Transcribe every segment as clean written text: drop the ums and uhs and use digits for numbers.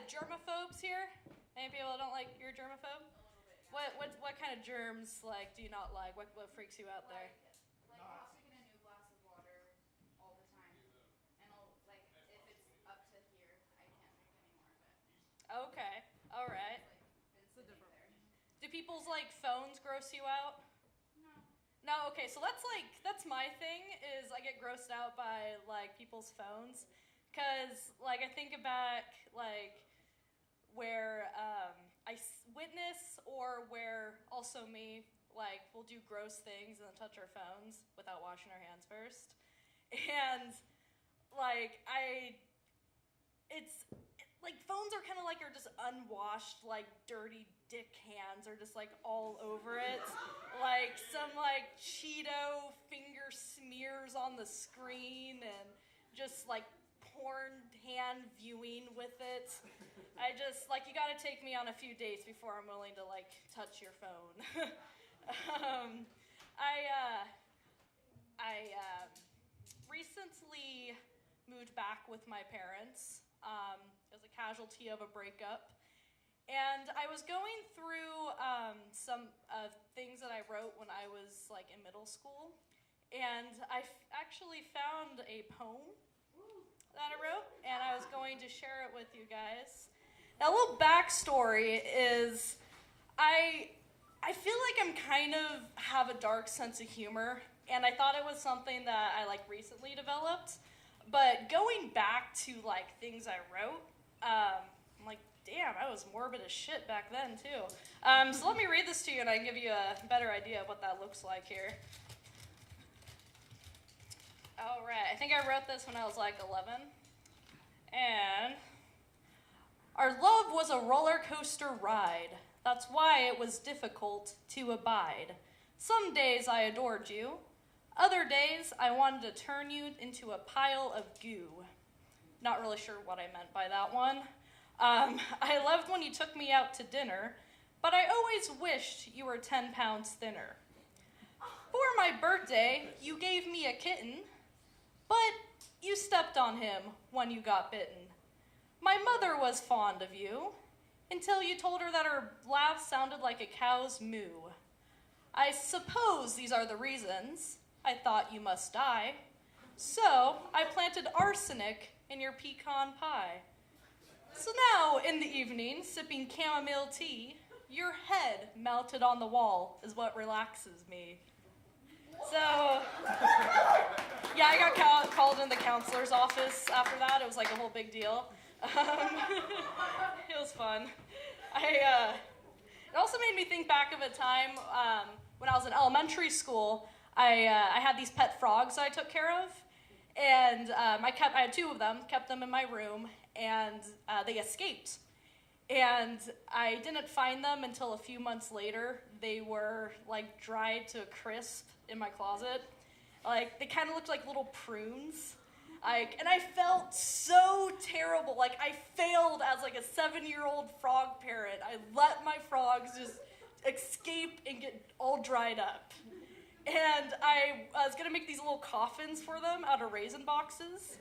germaphobes here? Any people that don't like, you're a germaphobe? What kind of germs do you not like? What freaks you out there? Like taking a new glass of water all the time, and if it's up to here, I can't drink any more of it. Okay, all right. It's a different there. Do people's phones gross you out? No. No. Okay. So that's my thing. Is I get grossed out by people's phones, cause I think about where I witness or where also me we'll do gross things and then touch our phones without washing our hands first, and phones are kind of are just unwashed dirty dick hands are just all over it, some Cheeto finger smears on the screen and just porn hand viewing with it. I just you gotta take me on a few dates before I'm willing to touch your phone. I recently moved back with my parents as a casualty of a breakup, and I was going through some things that I wrote when I was in middle school, and I actually found a poem that I wrote, and I was going to share it with you guys. Now, a little backstory is I feel I'm have a dark sense of humor, and I thought it was something that I recently developed. But going back to things I wrote, I'm damn, I was morbid as shit back then too. So let me read this to you, and I can give you a better idea of what that looks like here. All right, I think I wrote this when I was 11. And our love was a roller coaster ride. That's why it was difficult to abide. Some days I adored you. Other days I wanted to turn you into a pile of goo. Not really sure what I meant by that one. I loved when you took me out to dinner, but I always wished you were 10 pounds thinner. For my birthday, you gave me a kitten, but you stepped on him when you got bitten. My mother was fond of you until you told her that her laugh sounded like a cow's moo. I suppose these are the reasons I thought you must die. So I planted arsenic in your pecan pie. So now, in the evening, sipping chamomile tea, your head mounted on the wall is what relaxes me. So, yeah, I got called in the counselor's office after that. It was a whole big deal. It was fun. It also made me think back of a time when I was in elementary school. I had these pet frogs that I took care of, and I had 2 of them, kept them in my room, and they escaped. And I didn't find them until a few months later. They were dried to a crisp in my closet. They kind of looked like little prunes. And I felt so terrible. I failed as a 7-year-old frog parent. I let my frogs just escape and get all dried up. And I was gonna make these little coffins for them out of raisin boxes.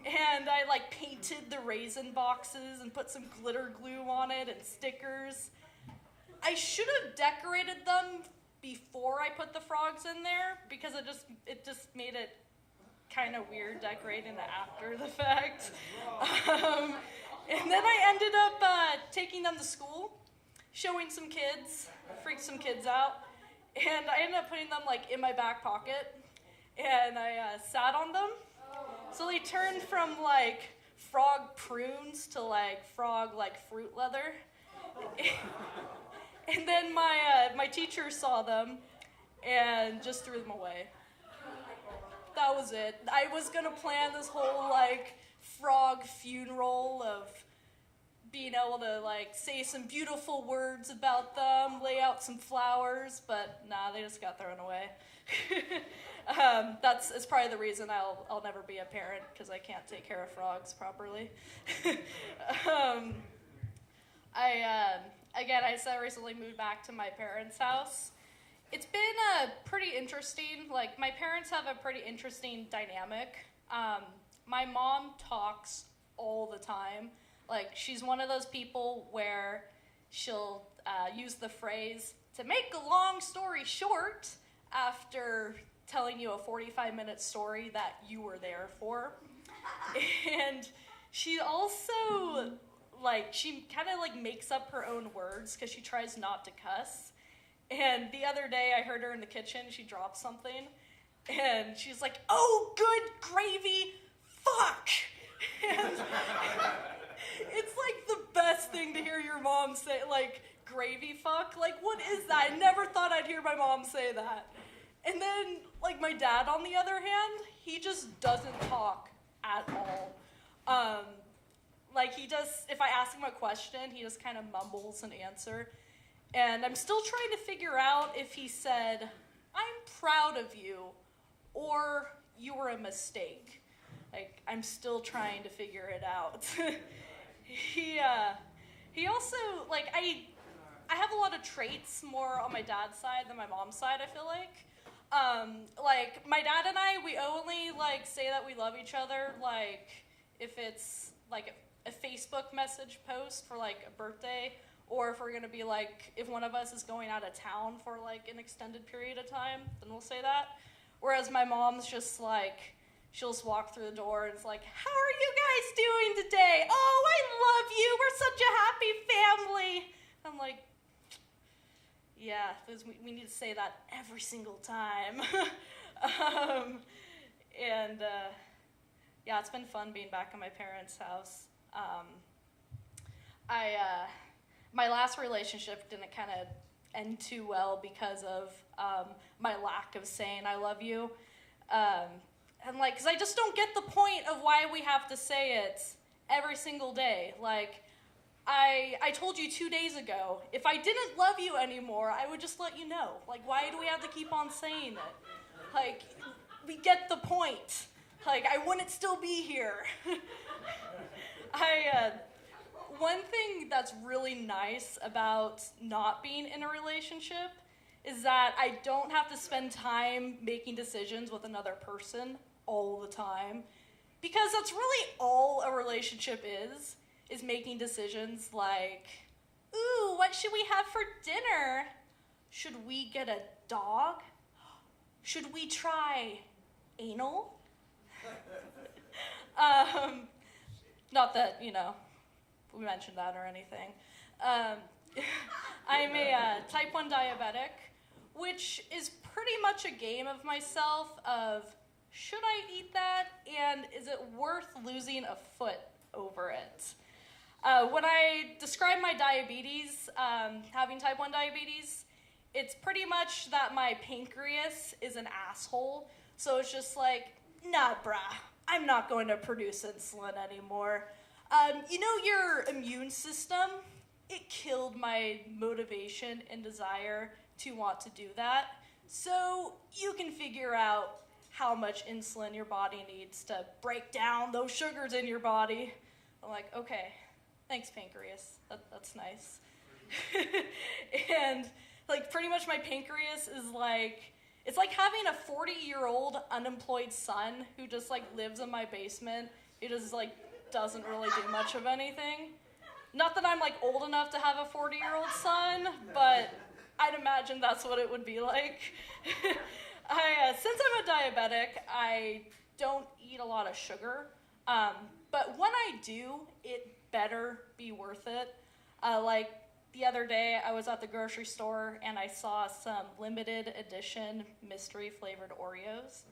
And I painted the raisin boxes and put some glitter glue on it and stickers. I should have decorated them before I put the frogs in there, because it just made it kind of weird decorating it after the fact. And then I ended up taking them to school, showing some kids, freaked some kids out, and I ended up putting them in my back pocket, and I sat on them. So they turned from frog prunes to frog fruit leather. And then my teacher saw them and just threw them away. That was it. I was gonna plan this whole frog funeral of being able to say some beautiful words about them, lay out some flowers, but nah, they just got thrown away. It's probably the reason I'll never be a parent, because I can't take care of frogs properly. I said I recently moved back to my parents' house. It's been pretty interesting. My parents have a pretty interesting dynamic. My mom talks all the time. Like, she's one of those people where she'll use the phrase, to make a long story short, after telling you a 45-minute story that you were there for. And she also, like, she kind of, like, makes up her own words because she tries not to cuss. And the other day I heard her in the kitchen, she dropped something, and she's like, oh, good gravy, fuck! And it's like the best thing to hear your mom say, like, gravy fuck? Like, what is that? I never thought I'd hear my mom say that. And then, like, my dad, on the other hand, he just doesn't talk at all. Like, he does, if I ask him a question, he just kind of mumbles an answer. And I'm still trying to figure out if he said, I'm proud of you, or you were a mistake. Like, I'm still trying to figure it out. He also, like, I have a lot of traits more on my dad's side than my mom's side, I feel like. Like, my dad and I, we only, like, say that we love each other, like, if it's, like, a Facebook message post for, like, a birthday, or if we're gonna be, like, if one of us is going out of town for, like, an extended period of time, then we'll say that. Whereas my mom's just, like, she'll just walk through the door and it's like, how are you guys doing today? Oh, I love you, we're such a happy family. I'm like, yeah, we need to say that every single time. Yeah, it's been fun being back in my parents' house. My last relationship didn't kind of end too well because of my lack of saying I love you. And like, because I just don't get the point of why we have to say it every single day. Like, I told you 2 days ago, if I didn't love you anymore, I would just let you know. Like, why do we have to keep on saying it? Like, we get the point. Like, I wouldn't still be here. One thing that's really nice about not being in a relationship is that I don't have to spend time making decisions with another person all the time. Because that's really all a relationship is making decisions like, ooh, what should we have for dinner? Should we get a dog? Should we try anal? Not that, you know, we mentioned that or anything. I'm a type 1 diabetic, which is pretty much a game of myself of, should I eat that, and is it worth losing a foot over it? When I describe my diabetes, having type 1 diabetes, it's pretty much that my pancreas is an asshole, so it's just like, nah, brah, I'm not going to produce insulin anymore. You know, your immune system, it killed my motivation and desire to want to do that. So you can figure out how much insulin your body needs to break down those sugars in your body. I'm like, okay, thanks, pancreas. That's nice. And like, pretty much my pancreas is like, it's like having a 40-year-old unemployed son who just like lives in my basement. He just like doesn't really do much of anything. Not that I'm like old enough to have a 40-year-old son, but I'd imagine that's what it would be like. Since I'm a diabetic, I don't eat a lot of sugar, but when I do, it better be worth it. Like the other day, I was at the grocery store and I saw some limited edition mystery flavored Oreos.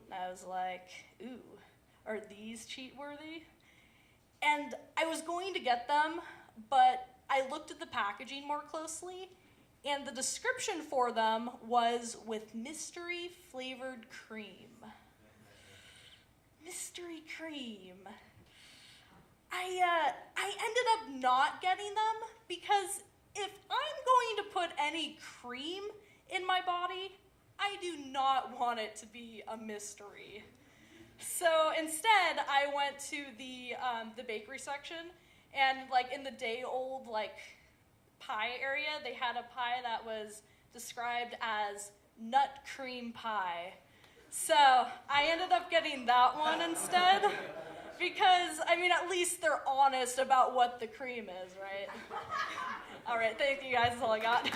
And I was like, ooh, are these cheat worthy? And I was going to get them, but I looked at the packaging more closely, and the description for them was with mystery flavored cream. Mystery cream. I ended up not getting them because if I'm going to put any cream in my body, I do not want it to be a mystery. So instead, I went to the bakery section, and like in the day-old like pie area, they had a pie that was described as nut cream pie. So I ended up getting that one instead. Because, I mean, at least they're honest about what the cream is, right? All right, thank you guys. That's all I got.